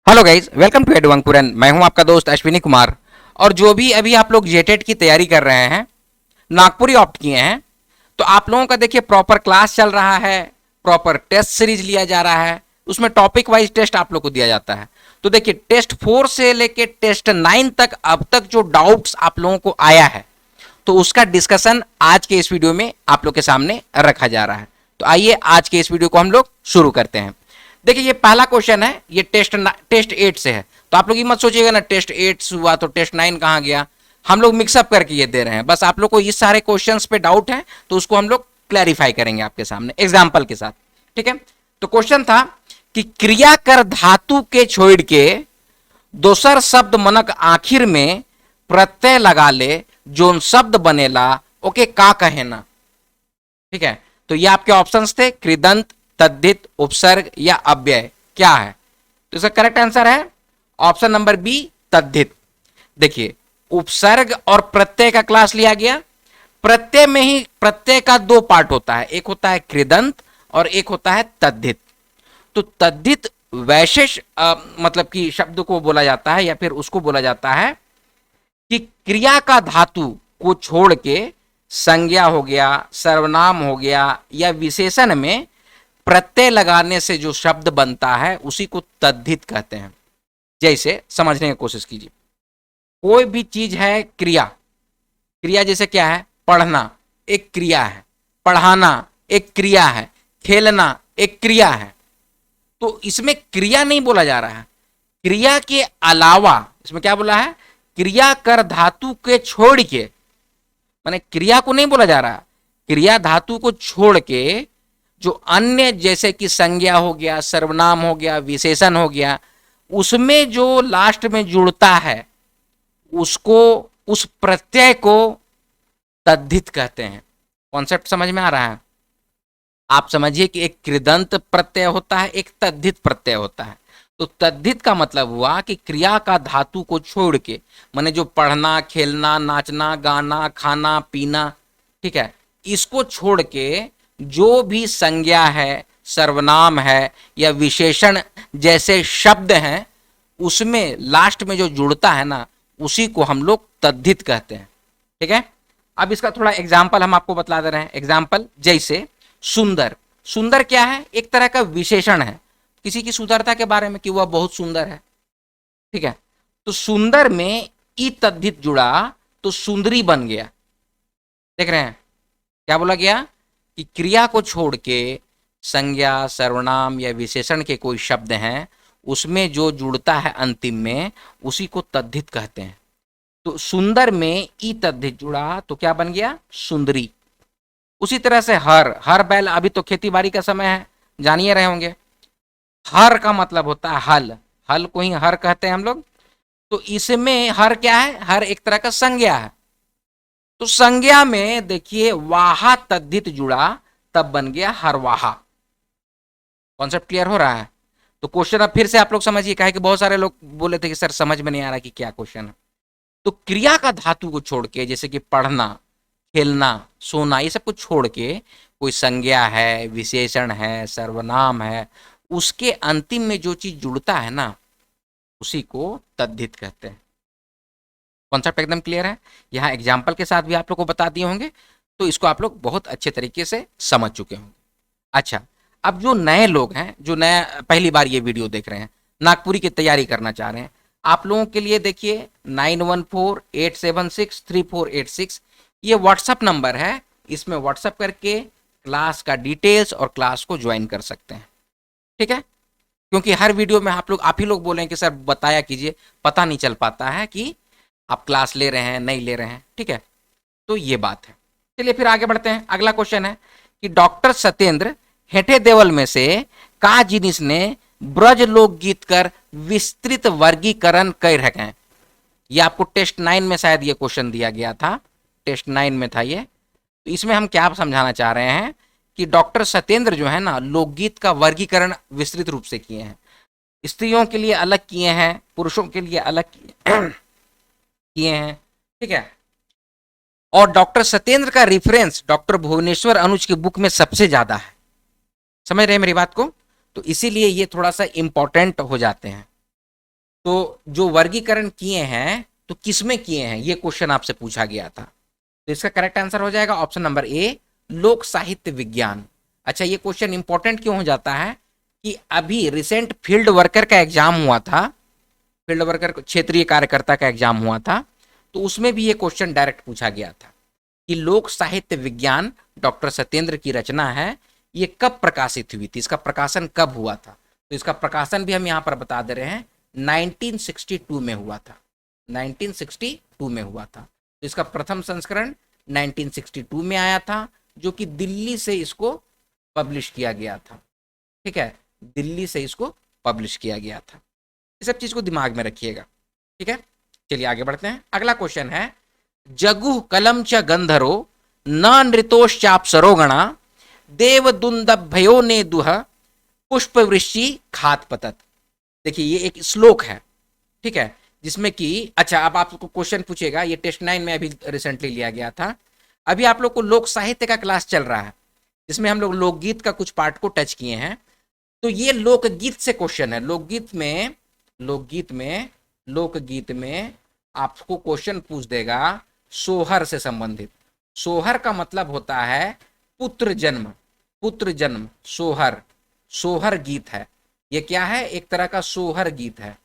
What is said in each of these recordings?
Hello guys, welcome to एडवंकुरन। मैं हूं आपका दोस्त अश्विनी कुमार। और जो भी अभी आप लोग जेटेट की तैयारी कर रहे हैं, नागपुरी ऑप्ट किए हैं, तो आप लोगों का देखिए प्रॉपर क्लास चल रहा है, प्रॉपर टेस्ट सीरीज लिया जा रहा है, उसमें टॉपिक वाइज टेस्ट आप लोग को दिया जाता है। तो देखिए टेस्ट 4 से लेके टेस्ट 9 तक अब तक जो डाउट्स आप लोगों को आया है, तो उसका डिस्कशन आज के इस वीडियो में आप लोग के सामने रखा जा रहा है। तो आइए आज के इस वीडियो को हम लोग शुरू करते हैं। देखिए ये पहला क्वेश्चन है, ये टेस्ट 8 से है। तो आप लोग ये मत सोचिएगा ना टेस्ट 8 हुआ तो टेस्ट 9 कहाँ गया। हम लोग मिक्सअप करके ये दे रहे हैं, बस आप लोग को इस सारे क्वेश्चंस पे डाउट है तो उसको हम लोग क्लैरिफाई करेंगे आपके सामने एग्जाम्पल के साथ। ठीक है, तो क्वेश्चन था कि क्रिया कर धातु के छोड़ के दोसर शब्द मनक आखिर में प्रत्यय लगा ले, जोन शब्द बनेला ओके का कहेना। ठीक है, तो ये आपके ऑप्शंस थे कृदंत, तद्धित, उपसर्ग या अव्यय। क्या है तो इसका करेक्ट आंसर है ऑप्शन नंबर बी, तद्धित। देखिए उपसर्ग और प्रत्यय का क्लास लिया गया। प्रत्यय में ही प्रत्यय का दो पार्ट होता है, एक होता है कृदंत और एक होता है तद्धित। तो तद्धित वैशेष मतलब कि शब्द को बोला जाता है या फिर उसको बोला जाता है कि क्रिया का धातु को छोड़ के संज्ञा हो गया, सर्वनाम हो गया या विशेषण में प्रत्यय लगाने से जो शब्द बनता है उसी को तद्धित कहते हैं। जैसे समझने की कोशिश कीजिए, कोई भी चीज है क्रिया, क्रिया जैसे क्या है, पढ़ना एक क्रिया है, पढ़ाना एक क्रिया है, खेलना एक क्रिया है। तो इसमें क्रिया नहीं बोला जा रहा है, क्रिया के अलावा इसमें क्या बोला है, क्रिया कर धातु के छोड़ के, माने क्रिया को नहीं बोला जा रहा, क्रिया धातु को छोड़ के जो अन्य जैसे कि संज्ञा हो गया, सर्वनाम हो गया, विशेषण हो गया, उसमें जो लास्ट में जुड़ता है उसको, उस प्रत्यय को तद्धित कहते हैं। कॉन्सेप्ट समझ में आ रहा है? आप समझिए कि एक कृदंत प्रत्यय होता है, एक तद्धित प्रत्यय होता है। तो तद्धित का मतलब हुआ कि क्रिया का धातु को छोड़ के, माने जो पढ़ना, खेलना, नाचना, गाना, खाना, पीना, ठीक है, इसको छोड़ के जो भी संज्ञा है, सर्वनाम है या विशेषण जैसे शब्द हैं, उसमें लास्ट में जो जुड़ता है ना, उसी को हम लोग तद्धित कहते हैं। ठीक है, अब इसका थोड़ा एग्जाम्पल हम आपको बतला दे रहे हैं। एग्जाम्पल जैसे सुंदर, सुंदर क्या है, एक तरह का विशेषण है किसी की सुंदरता के बारे में कि वह बहुत सुंदर है। ठीक है, तो सुंदर में ई तद्धित जुड़ा तो सुंदरी बन गया। देख रहे हैं क्या बोला गया कि क्रिया को छोड़ के संज्ञा, सर्वनाम या विशेषण के कोई शब्द हैं, उसमें जो जुड़ता है अंतिम में उसी को तद्धित कहते हैं। तो सुंदर में ई तद्धित जुड़ा तो क्या बन गया, सुंदरी। उसी तरह से हर, हर बैल, अभी तो खेती बाड़ी का समय है, जानिए रहे होंगे। हर का मतलब होता है हल, हल को ही हर कहते हैं हम लोग। तो इसमें हर क्या है, हर एक तरह का संज्ञा है। तो संज्ञा में देखिए वाहा तद्धित जुड़ा तब बन गया हरवाहा। कॉन्सेप्ट क्लियर हो रहा है? तो क्वेश्चन अब फिर से आप लोग समझिए, कहे कि बहुत सारे लोग बोले थे कि सर समझ में नहीं आ रहा कि क्या क्वेश्चन है। तो क्रिया का धातु को छोड़ के, जैसे कि पढ़ना, खेलना, सोना, ये सब कुछ छोड़ के कोई संज्ञा है, विशेषण है, सर्वनाम है, उसके अंतिम में जो चीज जुड़ता है ना, उसी को तद्धित कहते हैं। कॉन्सेप्ट एकदम क्लियर है? यहाँ एग्जाम्पल के साथ भी आप लोग को बता दिए होंगे, तो इसको आप लोग बहुत अच्छे तरीके से समझ चुके होंगे। अच्छा, अब जो नए लोग हैं, जो नया पहली बार ये वीडियो देख रहे हैं, नागपुरी की तैयारी करना चाह रहे हैं, आप लोगों के लिए देखिए 9148763486 ये व्हाट्सअप नंबर है। इसमें व्हाट्सअप करके क्लास का डिटेल्स और क्लास को ज्वाइन कर सकते हैं। ठीक है, क्योंकि हर वीडियो में आप ही लोग बोलें कि सर बताया कीजिए, पता नहीं चल पाता है कि आप क्लास ले रहे हैं नहीं ले रहे हैं। ठीक है, तो ये बात है। चलिए फिर आगे बढ़ते हैं। अगला क्वेश्चन है कि डॉक्टर सत्येंद्र हेठे देवल में से का जिनिस ने ब्रज लोकगीत कर विस्तृत वर्गीकरण कर रखे। ये आपको टेस्ट 9 में शायद ये क्वेश्चन दिया गया था, टेस्ट 9 में था ये। तो इसमें हम क्या समझाना चाह रहे हैं कि डॉक्टर सत्येंद्र जो है ना, लोकगीत का वर्गीकरण विस्तृत रूप से किए हैं। स्त्रियों के लिए अलग किए हैं, पुरुषों के लिए अलग किए हैं। ठीक है, और डॉक्टर सत्येंद्र का रेफरेंस डॉक्टर भुवनेश्वर अनुज की बुक में सबसे ज्यादा है। समझ रहे हैं मेरी बात को? तो इसीलिए ये थोड़ा सा इंपॉर्टेंट हो जाते हैं। तो जो वर्गीकरण किए हैं तो किसमें किए हैं, ये क्वेश्चन आपसे पूछा गया था। तो इसका करेक्ट आंसर हो जाएगा ऑप्शन नंबर ए, लोक साहित्य विज्ञान। अच्छा, ये क्वेश्चन इंपॉर्टेंट क्यों हो जाता है कि अभी रिसेंट फील्ड वर्कर का एग्जाम हुआ था, फील्ड वर्कर क्षेत्रीय कार्यकर्ता का एग्जाम हुआ था, तो उसमें भी ये क्वेश्चन डायरेक्ट पूछा गया था कि लोक साहित्य विज्ञान डॉक्टर सत्येंद्र की रचना है, ये कब प्रकाशित हुई थी, इसका प्रकाशन कब हुआ था। तो इसका प्रकाशन भी हम यहाँ पर बता दे रहे हैं, 1962 में हुआ था, 1962 में हुआ था। तो इसका प्रथम संस्करण 1962 में आया था, जो कि दिल्ली से इसको पब्लिश किया गया था। ठीक है, दिल्ली से इसको पब्लिश किया गया था। ये सब चीज को दिमाग में रखिएगा। ठीक है, चलिए आगे बढ़ते हैं। अगला क्वेश्चन है, जगु कलम च गंधरो न नृतोश्चाप्सरो गणा देवदुंदभयो ने दुह पुष्प वृष्टि खात पतत। देखिए ये एक श्लोक है, ठीक है, जिसमें कि अच्छा अब आपको क्वेश्चन पूछेगा, ये टेस्ट 9 में अभी रिसेंटली लिया गया था। अभी आप लोग को लोक साहित्य का क्लास चल रहा है, जिसमें हम लोग लोकगीत का कुछ पार्ट को टच किए हैं। तो ये लोकगीत से क्वेश्चन है। लोकगीत में आपको क्वेश्चन पूछ देगा सोहर से संबंधित। सोहर का मतलब होता है पुत्र जन्म, सोहर गीत है। ये क्या है, एक तरह का सोहर गीत है,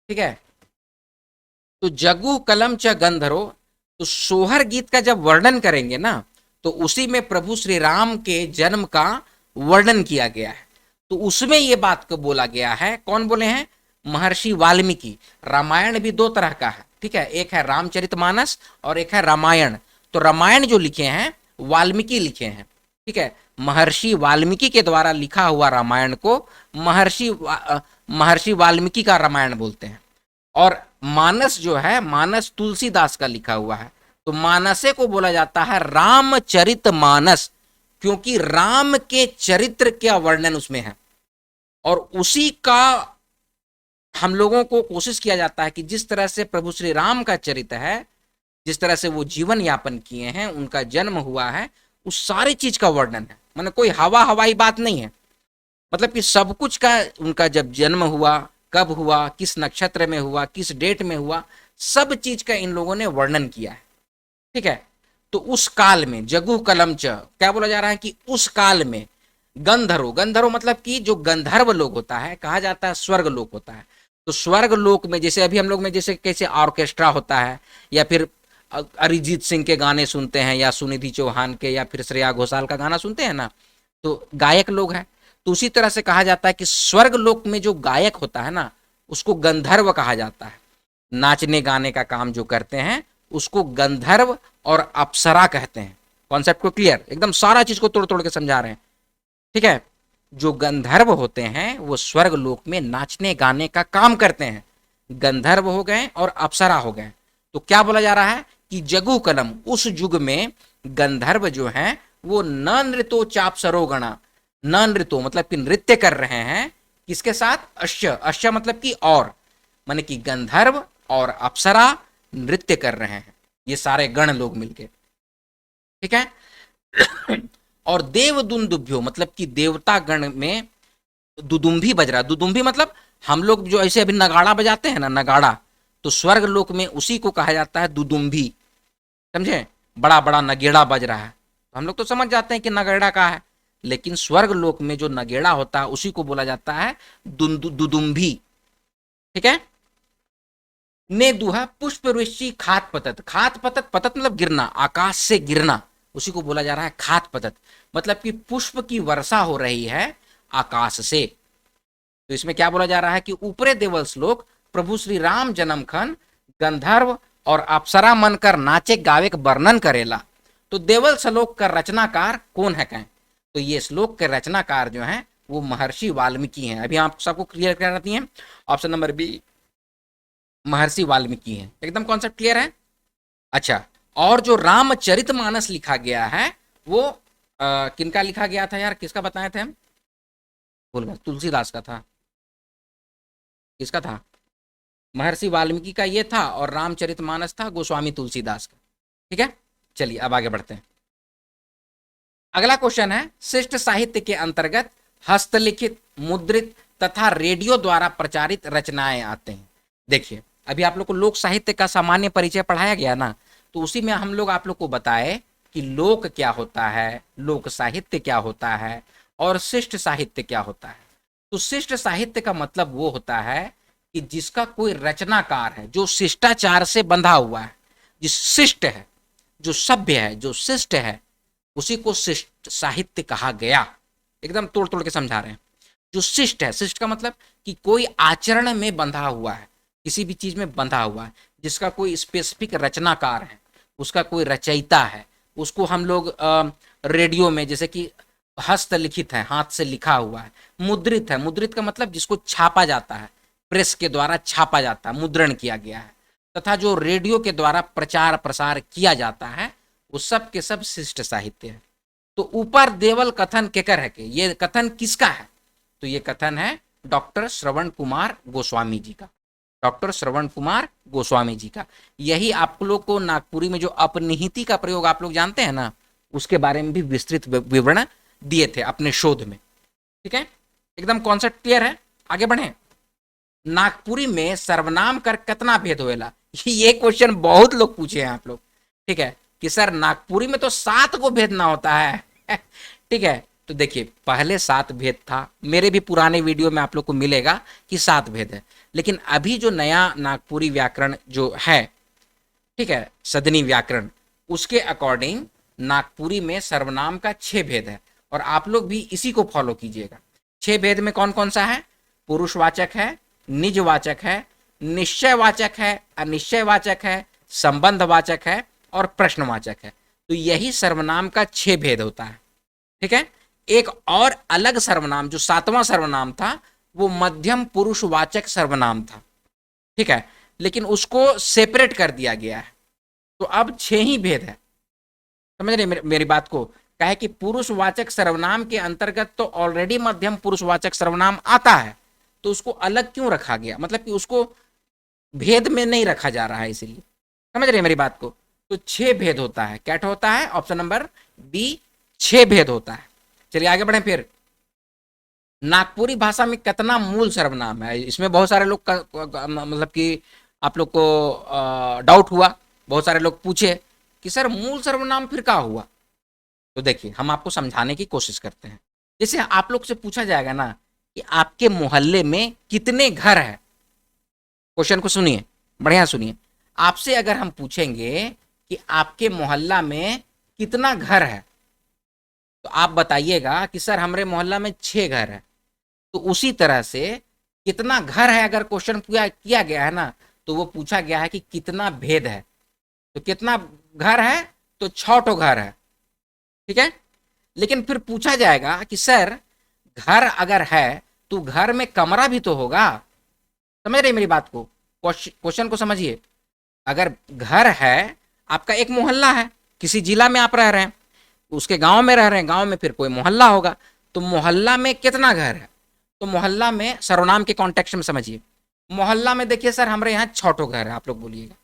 ठीक है। तो जगु कलम च गंधरो, तो सोहर गीत का जब वर्णन करेंगे ना, तो उसी में प्रभु श्री राम के जन्म का वर्णन किया गया है। तो उसमें ये बात को बोला गया है, कौन बोले हैं, महर्षि वाल्मीकि। रामायण भी दो तरह का है, ठीक है, एक है रामचरितमानस और एक है रामायण। तो रामायण जो लिखे हैं वाल्मीकि लिखे हैं, ठीक है, महर्षि वाल्मीकि के द्वारा लिखा हुआ रामायण को महर्षि वाल्मीकि का रामायण बोलते हैं। और मानस जो है, मानस तुलसीदास का लिखा हुआ है, तो मानसे को बोला जाता है रामचरित मानस, क्योंकि राम के चरित्र का वर्णन उसमें है। और उसी का हम लोगों को कोशिश किया जाता है कि जिस तरह से प्रभु श्री राम का चरित्र है, जिस तरह से वो जीवन यापन किए हैं, उनका जन्म हुआ है, उस सारी चीज का वर्णन है। मतलब कोई हवाई बात नहीं है, मतलब कि सब कुछ का, उनका जब जन्म हुआ, कब हुआ, किस नक्षत्र में हुआ, किस डेट में हुआ, सब चीज का इन लोगों ने वर्णन किया है, ठीक है। तो उस काल में जगु कलम च, क्या बोला जा रहा है कि उस काल में गंधर्व मतलब कि जो गंधर्व लोग होता है, कहा जाता है स्वर्ग लोक होता है। तो स्वर्ग लोक में जैसे अभी हम लोग में जैसे कैसे ऑर्केस्ट्रा होता है, या फिर अरिजीत सिंह के गाने सुनते हैं, या सुनिधि चौहान के, या फिर श्रेया घोषाल का गाना सुनते हैं ना, तो गायक लोग हैं। तो उसी तरह से कहा जाता है कि स्वर्ग लोक में जो गायक होता है ना, उसको गंधर्व कहा जाता है। नाचने गाने का काम जो करते हैं उसको गंधर्व और अप्सरा कहते हैं। कॉन्सेप्ट को क्लियर, एकदम सारा चीज को तोड़ तोड़ के समझा रहे हैं, ठीक है। जो गंधर्व होते हैं वो स्वर्ग लोक में नाचने गाने का काम करते हैं, गंधर्व हो गए और अप्सरा हो गए। तो क्या बोला जा रहा है कि जगु कलम, उस युग में गंधर्व जो हैं वो न नृतो चाप सरोगणा, न नृतो मतलब कि नृत्य कर रहे हैं, किसके साथ, अश्य मतलब कि और, माने कि गंधर्व और अप्सरा नृत्य कर रहे हैं, ये सारे गण लोग मिलके, ठीक है। और देवदुंदुभ्यो मतलब कि देवता गण में दुदुम्भी बज रहा। दुदुम्भी मतलब हम लोग जो ऐसे अभी नगाड़ा बजाते हैं ना, नगाड़ा, तो स्वर्ग लोक में उसी को कहा जाता है दुदुम्भी, समझे, बड़ा बड़ा नगेड़ा बज रहा है। तो हम लोग तो समझ जाते हैं कि नगेड़ा का है, लेकिन स्वर्ग लोक में जो नगेड़ा होता है उसी को बोला जाता है दुदुम्भी, ठीक है। ने दुहा पुष्प ऋषि खात पतत, पतत मतलब गिरना, आकाश से गिरना, उसी को बोला जा रहा है खात पतत, मतलब कि पुष्प की वर्षा हो रही है आकाश से। तो इसमें क्या बोला जा रहा है कि ऊपरे देवल श्लोक प्रभु श्री राम जन्म खन गंधर्व और अप्सरा मन कर नाचे गावे का वर्णन करेला। तो देवल श्लोक का रचनाकार कौन है कहें, तो ये श्लोक के रचनाकार जो है वो महर्षि वाल्मीकि हैं। अभी आप सबको क्लियर कर देती हैं, ऑप्शन नंबर बी महर्षि वाल्मीकि हैं। एकदम कॉन्सेप्ट क्लियर है। अच्छा, और जो रामचरितमानस लिखा गया है वो किनका लिखा गया था यार, किसका बताए थे हम, भूल गए, तुलसीदास का था, किसका था, महर्षि वाल्मीकि का ये था, और रामचरितमानस था गोस्वामी तुलसीदास का, ठीक है। चलिए अब आगे बढ़ते हैं। अगला क्वेश्चन है, श्रेष्ठ साहित्य के अंतर्गत हस्तलिखित, मुद्रित, तथा रेडियो द्वारा प्रचारित रचनाएं आते हैं। देखिए, अभी आप लोग को लोक साहित्य का सामान्य परिचय पढ़ाया गया ना, तो उसी में हम लोग आप लोग को बताए कि लोक क्या होता है, लोक साहित्य क्या होता है और शिष्ट साहित्य क्या होता है। तो शिष्ट साहित्य का मतलब वो होता है कि जिसका कोई रचनाकार है, जो शिष्टाचार से बंधा हुआ है, जिस शिष्ट है, जो सभ्य है, जो शिष्ट है, उसी को शिष्ट साहित्य कहा गया। एकदम तोड़ तोड़ के समझा रहे हैं। जो शिष्ट है, शिष्ट का मतलब कि कोई आचरण में बंधा हुआ है, किसी भी चीज में बंधा हुआ है, जिसका कोई स्पेसिफिक रचनाकार है, उसका कोई रचयिता है, उसको हम लोग रेडियो में, जैसे कि हस्तलिखित है, हाथ से लिखा हुआ है, मुद्रित है, मुद्रित का मतलब जिसको छापा जाता है, प्रेस के द्वारा छापा जाता है, मुद्रण किया गया है, तथा जो रेडियो के द्वारा प्रचार प्रसार किया जाता है, वो सब के सब शिष्ट साहित्य है। तो ऊपर देवल कथन केकर है के, ये कथन किसका है? तो ये कथन है डॉक्टर श्रवण कुमार गोस्वामी जी का, डॉक्टर श्रवण कुमार गोस्वामी जी का। यही आप लोग को नागपुरी में जो अपनिहिति का प्रयोग आप लोग जानते हैं ना, उसके बारे में भी विस्तृत विवरण दिए थे अपने शोध में। ठीक है, एकदम कॉन्सेप्ट क्लियर है। आगे बढ़े। नागपुरी में सर्वनाम कर कितना भेद होएला, ये क्वेश्चन बहुत लोग पूछे हैं आप लोग। ठीक है, कि सर नागपुरी में तो 7 को भेद ना होता है। ठीक है, तो देखिए पहले 7 भेद था, मेरे भी पुराने वीडियो में आप लोग को मिलेगा कि 7 भेद है। लेकिन अभी जो नया नागपुरी व्याकरण जो है, ठीक है, सदनी व्याकरण, उसके अकॉर्डिंग नागपुरी में सर्वनाम का 6 भेद है। और आप लोग भी इसी को फॉलो कीजिएगा। 6 भेद में कौन कौन सा है? पुरुषवाचक है, निजवाचक है, निश्चयवाचक है, अनिश्चयवाचक है, संबंधवाचक है और प्रश्नवाचक है। तो यही सर्वनाम का 6 भेद होता है। ठीक है, एक और अलग सर्वनाम जो 7वां सर्वनाम था, वो मध्यम पुरुषवाचक सर्वनाम था। ठीक है, लेकिन उसको सेपरेट कर दिया गया है। तो अब 6 ही भेद है। समझ रहे मेरी बात को? कहे कि पुरुषवाचक सर्वनाम के अंतर्गत तो ऑलरेडी मध्यम पुरुषवाचक सर्वनाम आता है, तो उसको अलग क्यों रखा गया? मतलब कि उसको भेद में नहीं रखा जा रहा है, इसीलिए। समझ रहे मेरी बात को? तो 6 भेद होता है। क्या होता है? ऑप्शन नंबर बी, 6 भेद होता है। चलिए आगे बढ़े। फिर नागपुरी भाषा में कितना मूल सर्वनाम है? इसमें बहुत सारे लोग मतलब कि आप लोग को डाउट हुआ, बहुत सारे लोग पूछे कि सर मूल सर्वनाम फिर क्या हुआ? तो देखिए हम आपको समझाने की कोशिश करते हैं। जैसे आप लोग से पूछा जाएगा ना कि आपके मोहल्ले में कितने घर है, क्वेश्चन को सुनिए, बढ़िया सुनिए। आपसे अगर हम पूछेंगे कि आपके मोहल्ला में कितना घर है, तो आप बताइएगा कि सर हमारे मोहल्ला में 6 घर है। तो उसी तरह से कितना घर है अगर क्वेश्चन किया गया है ना, तो वो पूछा गया है कि कितना भेद है। तो कितना घर है? तो 6 ठो घर है। ठीक है, लेकिन फिर पूछा जाएगा कि सर घर अगर है तो घर में कमरा भी तो होगा। समझ रहे मेरी बात को? क्वेश्चन को समझिए। अगर घर है, आपका एक मोहल्ला है, किसी जिला में आप रह रहे हैं, उसके गांव में रह रहे हैं, गांव में फिर कोई मोहल्ला होगा, तो मोहल्ला में कितना घर है? तो मोहल्ला में सर्वनाम के कॉन्टेक्स्ट में समझिए। मोहल्ला में देखिए सर हमारे यहाँ 6 ठो घर है, आप लोग बोलिएगा।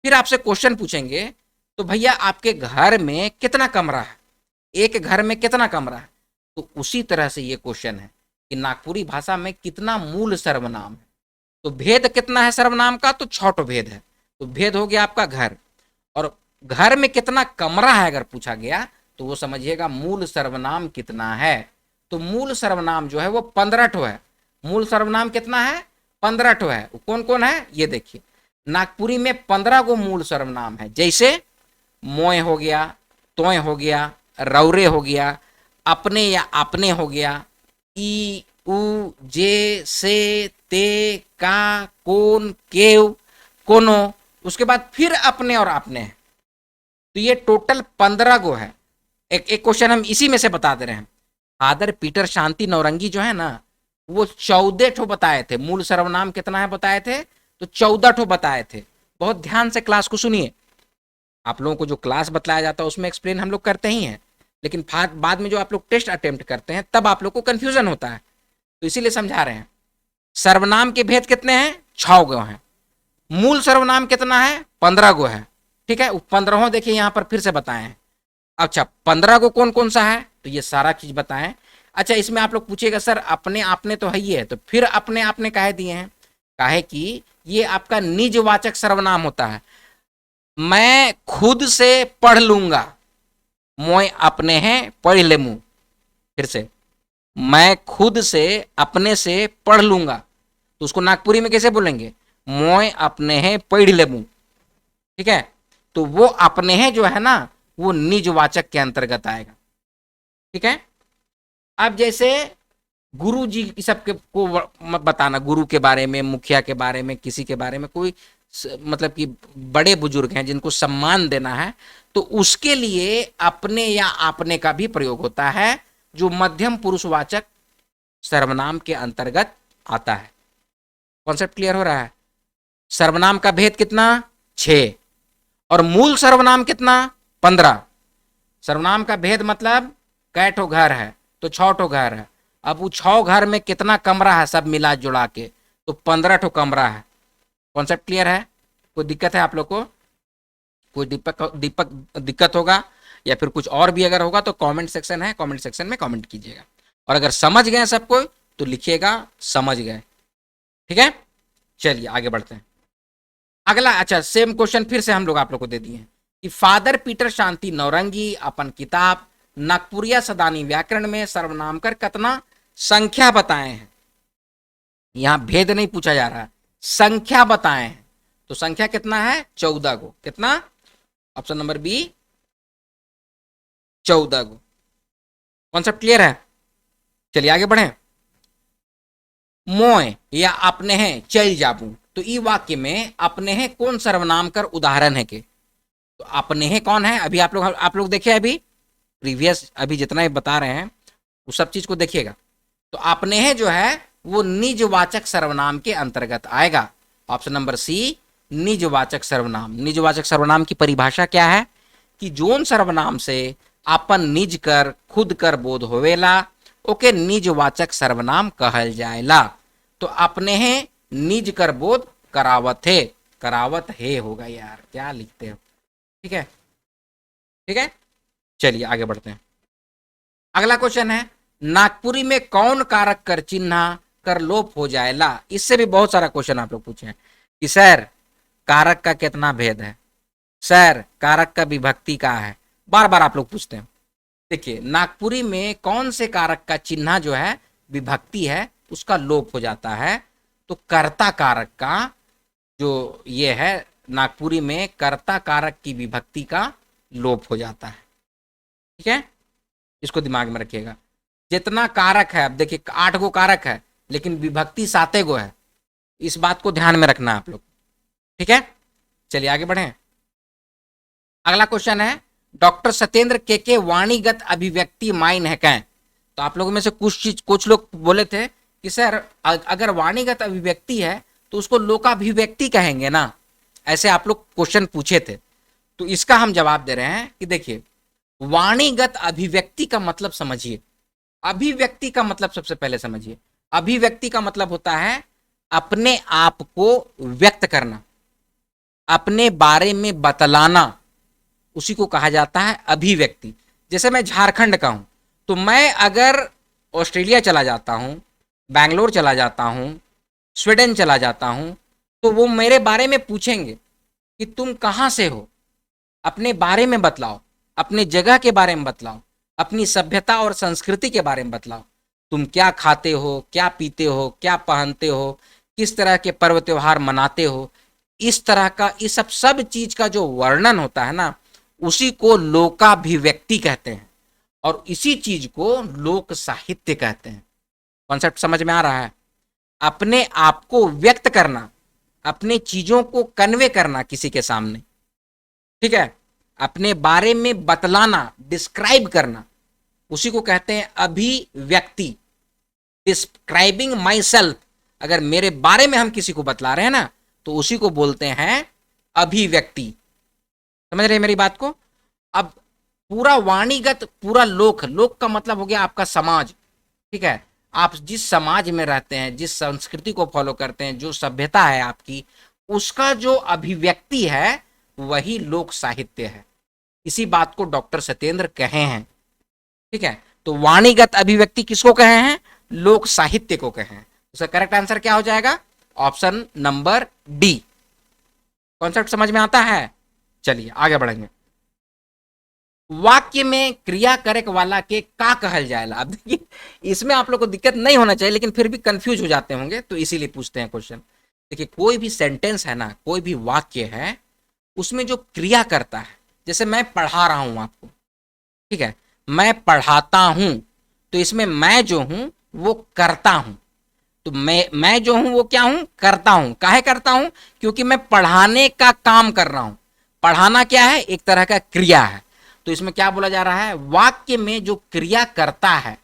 फिर आपसे क्वेश्चन पूछेंगे तो भैया आपके घर में कितना कमरा है, एक घर में कितना कमरा है? तो उसी तरह से ये क्वेश्चन है कि नागपुरी भाषा में कितना मूल सर्वनाम है। तो भेद कितना है सर्वनाम का? तो 6 ठो भेद है। तो भेद हो गया आपका घर। और घर में कितना कमरा है अगर पूछा गया, तो वो समझिएगा मूल सर्वनाम कितना है। तो मूल सर्वनाम जो है वो 15 ठो है। मूल सर्वनाम कितना है? 15 ठो है। कौन कौन है ये देखिए। नागपुरी में 15 गो मूल सर्वनाम है। जैसे मोय हो गया, तोय हो गया, रौरे हो गया, अपने या आपने हो गया, ई, उ, जे, से, ते, का, कौन, केव, कोनो, उसके बाद फिर अपने और आपने है। तो ये टोटल 15 गो है। एक क्वेश्चन हम इसी में से बता दे रहे हैं। फादर पीटर शांति नौरंगी जो है ना, वो 14 ठो बताए थे। मूल सर्वनाम कितना है बताए थे? तो 14 ठो बताए थे। बहुत ध्यान से क्लास को सुनिए। आप लोगों को जो क्लास बतलाया जाता है उसमें एक्सप्लेन हम लोग करते ही हैं, लेकिन बाद में जो आप लोग टेस्ट अटेम्प्ट करते हैं तब आप लोग को कंफ्यूजन होता है, तो इसीलिए समझा रहे हैं। सर्वनाम के भेद कितने हैं? 6 गो हैं। मूल सर्वनाम कितना है? 15 गो है। ठीक है, 15 देखिए यहाँ पर फिर से बताए हैं। अच्छा 15 को कौन कौन सा है? तो ये सारा चीज बताएं। अच्छा, इसमें आप लोग पूछिएगा सर अपने आपने तो है ही है, तो फिर अपने आपने काहे दिए हैं? काहे कि ये आपका निजवाचक सर्वनाम होता है। मैं खुद से पढ़ लूंगा, मोय अपने हैं पढ़ ले मुंह। फिर से, मैं खुद से अपने से पढ़ लूंगा, तो उसको नागपुरी में कैसे बोलेंगे? मोय अपने हैं पढ़ ले मुंह। ठीक है, तो वो अपने हैं जो है ना, वो निजवाचक के अंतर्गत आएगा। ठीक है, अब जैसे गुरु जी सबके को बताना, गुरु के बारे में, मुखिया के बारे में, किसी के बारे में, कोई मतलब कि बड़े बुजुर्ग हैं जिनको सम्मान देना है, तो उसके लिए अपने या आपने का भी प्रयोग होता है, जो मध्यम पुरुषवाचक सर्वनाम के अंतर्गत आता है। कॉन्सेप्ट क्लियर हो रहा है? सर्वनाम का भेद कितना? 6, और मूल सर्वनाम कितना? 15। सर्वनाम का भेद मतलब कै ठो घर है, तो 6 ठो घर है। अब वो 6 घर में कितना कमरा है सब मिला जुड़ा के, तो 15 ठो कमरा है। कॉन्सेप्ट क्लियर है? कोई दिक्कत है आप लोग को? कोई दिक्कत होगा या फिर कुछ और भी अगर होगा तो कमेंट सेक्शन है, कमेंट सेक्शन में कमेंट कीजिएगा। और अगर समझ गए सबको तो लिखिएगा समझ गए। ठीक है, चलिए आगे बढ़ते हैं। अगला, अच्छा सेम क्वेश्चन फिर से हम लोग आप लोग को दे दिए हैं कि फादर पीटर शांति नौरंगी अपन किताब नागपुरिया सदानी व्याकरण में सर्वनाम कर कितना संख्या बताए हैं। यहां भेद नहीं पूछा जा रहा, संख्या बताए हैं। तो संख्या कितना है? 14 गो। कितना? ऑप्शन नंबर बी, 14 गो। कॉन्सेप्ट क्लियर है? चलिए आगे बढ़े। मोय या अपने हैं चल जाबू, तो ई वाक्य में अपने हैं कौन सर्वनाम कर उदाहरण है के? तो अपने हैं कौन है? अभी आप लोग देखिए, अभी प्रीवियस अभी जितना ही बता रहे हैं वो सब चीज को देखिएगा। तो अपने हैं जो है वो निजवाचक सर्वनाम के अंतर्गत आएगा। ऑप्शन नंबर सी, निजवाचक सर्वनाम। निजवाचक सर्वनाम की परिभाषा क्या है? कि जोन सर्वनाम से अपन निज कर खुद कर बोध होवेला ओके निजवाचक सर्वनाम कहल जाएला। तो अपने हैं निज कर बोध करावत है, करावत है होगा यार, क्या लिखते हो? ठीक है, ठीक है, चलिए आगे बढ़ते हैं। अगला क्वेश्चन है, नागपुरी में कौन कारक कर चिन्ह कर लोप हो जाएला? इससे भी बहुत सारा क्वेश्चन आप लोग पूछे हैं कि सर कारक का कितना भेद है, सर कारक का विभक्ति का है, बार बार आप लोग पूछते हैं। देखिए, नागपुरी में कौन से कारक का चिन्ह जो है विभक्ति है उसका लोप हो जाता है? तो कर्ता कारक का जो ये है, नागपुरी में कर्ता कारक की विभक्ति का लोप हो जाता है। ठीक है, इसको दिमाग में रखिएगा। जितना कारक है, अब देखिए 8 गो कारक है लेकिन विभक्ति 7 गो है, इस बात को ध्यान में रखना आप लोग। ठीक है, चलिए आगे बढ़े। अगला क्वेश्चन है, डॉक्टर सत्येंद्र के वाणीगत अभिव्यक्ति माइन है क्या? तो आप लोगों में से कुछ लोग बोले थे कि सर अगर वाणीगत अभिव्यक्ति है तो उसको लोकाभिव्यक्ति कहेंगे ना, ऐसे आप लोग क्वेश्चन पूछे थे। तो इसका हम जवाब दे रहे हैं कि देखिए, वाणीगत अभिव्यक्ति का मतलब समझिए। अभिव्यक्ति का मतलब सबसे पहले समझिए। अभिव्यक्ति का मतलब होता है अपने आप को व्यक्त करना, अपने बारे में बतलाना, उसी को कहा जाता है अभिव्यक्ति। जैसे मैं झारखंड का हूं, तो मैं अगर ऑस्ट्रेलिया चला जाता हूं, बैंगलोर चला जाता हूं, स्वीडन चला जाता हूं, तो वो मेरे बारे में पूछेंगे कि तुम कहां से हो, अपने बारे में बतलाओ, अपने जगह के बारे में बतलाओ, अपनी सभ्यता और संस्कृति के बारे में बतलाओ, तुम क्या खाते हो, क्या पीते हो, क्या पहनते हो, किस तरह के पर्व त्योहार मनाते हो। इस तरह का इस सब चीज का जो वर्णन होता है ना, उसी को लोकाभिव्यक्ति कहते हैं, और इसी चीज को लोक साहित्य कहते हैं। कॉन्सेप्ट समझ में आ रहा है? अपने आप को व्यक्त करना, अपने चीजों को कन्वे करना किसी के सामने, ठीक है, अपने बारे में बतलाना, डिस्क्राइब करना, उसी को कहते हैं अभिव्यक्ति। डिस्क्राइबिंग माई सेल्फ, अगर मेरे बारे में हम किसी को बतला रहे हैं ना, तो उसी को बोलते हैं अभिव्यक्ति। समझ रहे हैं मेरी बात को? अब पूरा वाणीगत, पूरा लोक, लोक का मतलब हो गया आपका समाज। ठीक है, आप जिस समाज में रहते हैं, जिस संस्कृति को फॉलो करते हैं, जो सभ्यता है आपकी, उसका जो अभिव्यक्ति है वही लोक साहित्य है। इसी बात को डॉक्टर सत्येंद्र कहे हैं। ठीक है, तो वाणीगत अभिव्यक्ति किसको कहे हैं? लोक साहित्य को कहे हैं। उसका करेक्ट आंसर क्या हो जाएगा? Option number D. कॉन्सेप्ट समझ में आता है? चलिए आगे बढ़ेंगे। वाक्य में क्रिया करक वाला के का कहल जाएगा। अब देखिए इसमें आप लोग को दिक्कत नहीं होना चाहिए, लेकिन फिर भी कंफ्यूज हो जाते होंगे, तो इसीलिए पूछते हैं क्वेश्चन। देखिए कोई भी सेंटेंस है ना, कोई भी वाक्य है, उसमें जो क्रिया करता है, जैसे मैं पढ़ा रहा हूं आपको, ठीक है, मैं पढ़ाता हूं, तो इसमें मैं जो हूं वो करता हूं। तो मैं जो हूं वो क्या हूं? करता हूं। काहे करता हूं? क्योंकि मैं पढ़ाने का काम कर रहा हूं। पढ़ाना क्या है? एक तरह का क्रिया है। तो इसमें क्या बोला जा रहा है? वाक्य में जो क्रिया करता है,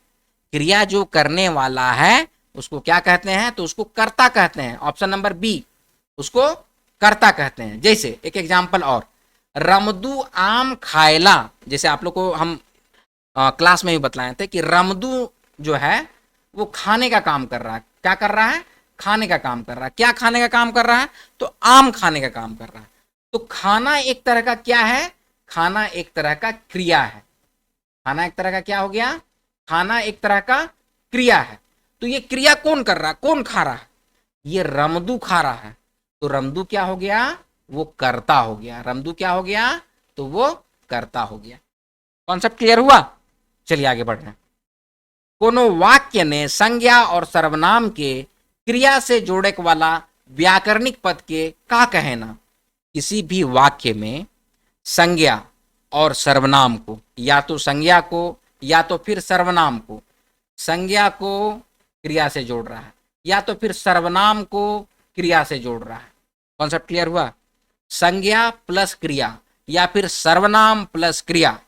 क्रिया जो करने वाला है, उसको क्या कहते हैं? तो उसको कर्ता कहते हैं। ऑप्शन नंबर बी, उसको कर्ता कहते हैं। जैसे एक एग्जाम्पल और, रमदू आम खायला, जैसे आप लोग को हम क्लास में भी बतलाए थे कि रमदू जो है वो खाने का काम कर रहा है। क्या कर रहा है? खाने का काम कर रहा है। क्या खाने का काम कर रहा है? तो आम खाने का काम कर रहा है। तो खाना एक तरह का क्या है? खाना एक तरह का क्रिया है। खाना एक तरह का क्या हो गया? खाना एक तरह का क्रिया है। तो ये क्रिया कौन कर रहा है? कौन खा रहा है? ये रमदू खा रहा है। तो रमदू क्या हो गया? वो कर्ता हो गया। रमदू क्या हो गया? तो वो कर्ता हो गया। कॉन्सेप्ट क्लियर हुआ? चलिए आगे बढ़ रहे हैं। कोनो वाक्य ने संज्ञा और सर्वनाम के क्रिया से जोड़े वाला व्याकरणिक पद के का कहना। किसी भी वाक्य में संज्ञा और सर्वनाम को, या तो संज्ञा को या तो फिर सर्वनाम को, संज्ञा को क्रिया से जोड़ रहा है या तो फिर सर्वनाम को क्रिया से जोड़ रहा है। कॉन्सेप्ट क्लियर हुआ? संज्ञा प्लस क्रिया या फिर सर्वनाम प्लस क्रिया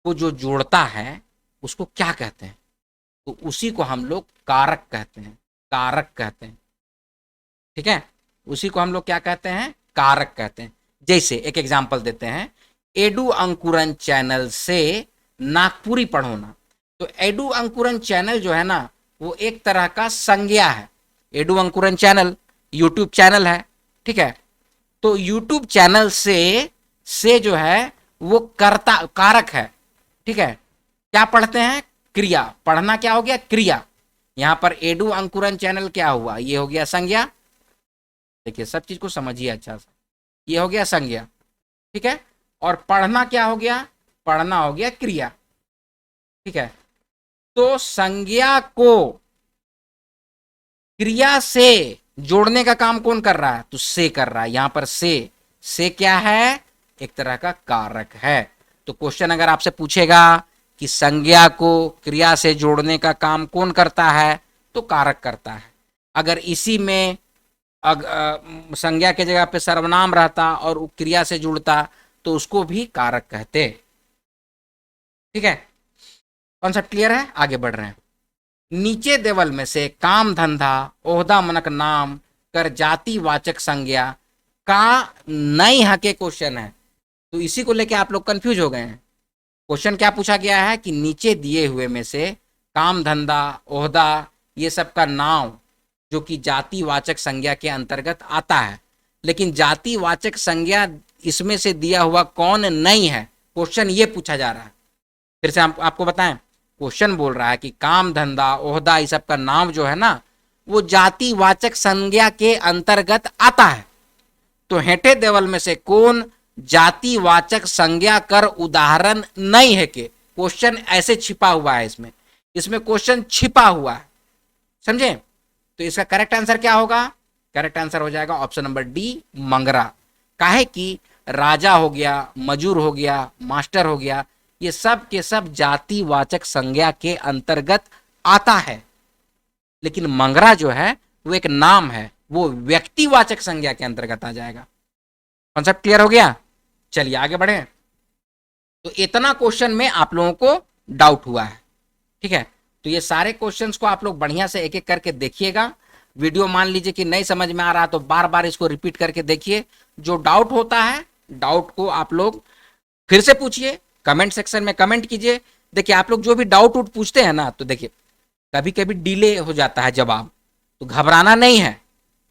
को जो जोड़ता है उसको क्या कहते हैं? तो उसी को हम लोग कारक कहते हैं। कारक कहते हैं, ठीक है, उसी को हम लोग क्या कहते हैं? कारक कहते हैं। जैसे एक एग्जांपल देते हैं, एडू अंकुरन चैनल से नागपुरी पढ़ो ना। तो एडू अंकुरन चैनल जो है ना, वो एक तरह का संज्ञा है। एडू अंकुरन चैनल यूट्यूब चैनल है, ठीक है। तो यूट्यूब चैनल से जो है वो कर्ता कारक है, ठीक है। क्या पढ़ते हैं? क्रिया। पढ़ना क्या हो गया? क्रिया। यहां पर एडू अंकुरन चैनल क्या हुआ? ये हो गया संज्ञा। देखिए सब चीज को समझिए अच्छा सा, ये हो गया संज्ञा, ठीक है। और पढ़ना क्या हो गया? पढ़ना हो गया क्रिया, ठीक है। तो संज्ञा को क्रिया से जोड़ने का काम कौन कर रहा है? तो से कर रहा है। यहां पर से क्या है? एक तरह का कारक है। तो क्वेश्चन अगर आपसे पूछेगा कि संज्ञा को क्रिया से जोड़ने का काम कौन करता है, तो कारक करता है। अगर इसी में संज्ञा के जगह पे सर्वनाम रहता और क्रिया से जुड़ता तो उसको भी कारक कहते, ठीक है। कॉन्सेप्ट क्लियर है? आगे बढ़ रहे हैं। नीचे देवल में से काम धंधा ओहदा मनक नाम कर जाति वाचक संज्ञा का नई हके क्वेश्चन है। तो इसी को लेके आप लोग कंफ्यूज हो गए हैं। क्वेश्चन क्या पूछा गया है कि नीचे दिए हुए में से काम धंधा ओहदा ये सब का नाम जो कि जातिवाचक संज्ञा के अंतर्गत आता है, लेकिन जातिवाचक संज्ञा इसमें से दिया हुआ कौन नहीं है, क्वेश्चन ये पूछा जा रहा है। फिर से आपको बताएं, क्वेश्चन बोल रहा है कि काम धंधा ओहदा ये सब का नाम जो है ना, वो जातिवाचक संज्ञा के अंतर्गत आता है। तो हेठे देवल में से कौन जातिवाचक संज्ञा कर उदाहरण नहीं है के क्वेश्चन ऐसे छिपा हुआ है। इसमें क्वेश्चन छिपा हुआ है, समझे। तो इसका करेक्ट आंसर क्या होगा? करेक्ट आंसर हो जाएगा ऑप्शन नंबर डी, मंगरा। काहे कि राजा हो गया, मजूर हो गया, मास्टर हो गया, ये सब के सब जातिवाचक संज्ञा के अंतर्गत आता है, लेकिन मंगरा जो है वो एक नाम है, वो व्यक्तिवाचक संज्ञा के अंतर्गत आ जाएगा। कॉन्सेप्ट क्लियर हो गया? चलिए आगे बढ़े। तो इतना क्वेश्चन में आप लोगों को डाउट हुआ है, ठीक है। तो ये सारे क्वेश्चंस को आप लोग बढ़िया से एक एक करके देखिएगा। वीडियो मान लीजिए कि नहीं समझ में आ रहा तो बार बार इसको रिपीट करके देखिए। जो डाउट होता है, डाउट को आप लोग फिर से पूछिए, कमेंट सेक्शन में कमेंट कीजिए। देखिए आप लोग जो भी डाउट उट पूछते हैं ना, तो देखिए कभी कभी डिले हो जाता है जवाब, तो घबराना नहीं है।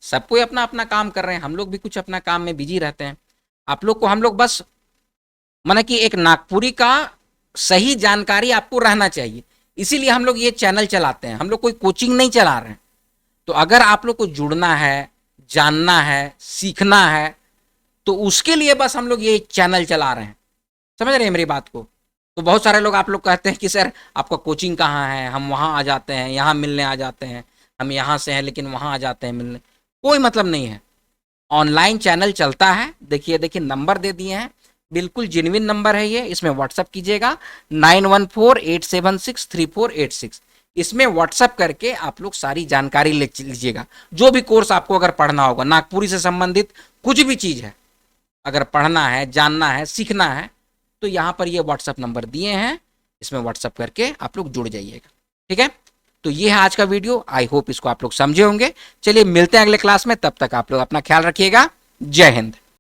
सब कोई अपना अपना काम कर रहे हैं, हम लोग भी कुछ अपना काम में बिजी रहते हैं। आप लोग को हम लोग बस माना कि एक नागपुरी का सही जानकारी आपको रहना चाहिए। इसीलिए हम लोग ये चैनल चलाते हैं, हम लोग कोई कोचिंग नहीं चला रहे हैं। तो अगर आप लोग को जुड़ना है, जानना है, सीखना है, तो उसके लिए बस हम लोग ये चैनल चला रहे हैं। समझ रहे हैं मेरी बात को? तो बहुत सारे लोग, आप लोग कहते हैं कि सर आपका कोचिंग कहाँ है, हम वहाँ आ जाते हैं, यहाँ मिलने आ जाते हैं, हम यहाँ से हैं लेकिन वहाँ आ जाते हैं मिलने। कोई मतलब नहीं है। ऑनलाइन चैनल चलता है। देखिए देखिए नंबर दे दिए हैं, बिल्कुल जेन्युइन नंबर है ये। इसमें व्हाट्सअप कीजिएगा 9148763486। इसमें व्हाट्सअप करके आप लोग सारी जानकारी ले लीजिएगा। जो भी कोर्स आपको अगर पढ़ना होगा, नागपुरी से संबंधित कुछ भी चीज़ है, अगर पढ़ना है, जानना है, सीखना है, तो यहाँ पर ये व्हाट्सअप नंबर दिए हैं, इसमें व्हाट्सअप करके आप लोग जुड़ जाइएगा। ठीक है, तो ये है आज का वीडियो। आई होप इसको आप लोग समझे होंगे। चलिए मिलते हैं अगले क्लास में, तब तक आप लोग अपना ख्याल रखिएगा। जय हिंद।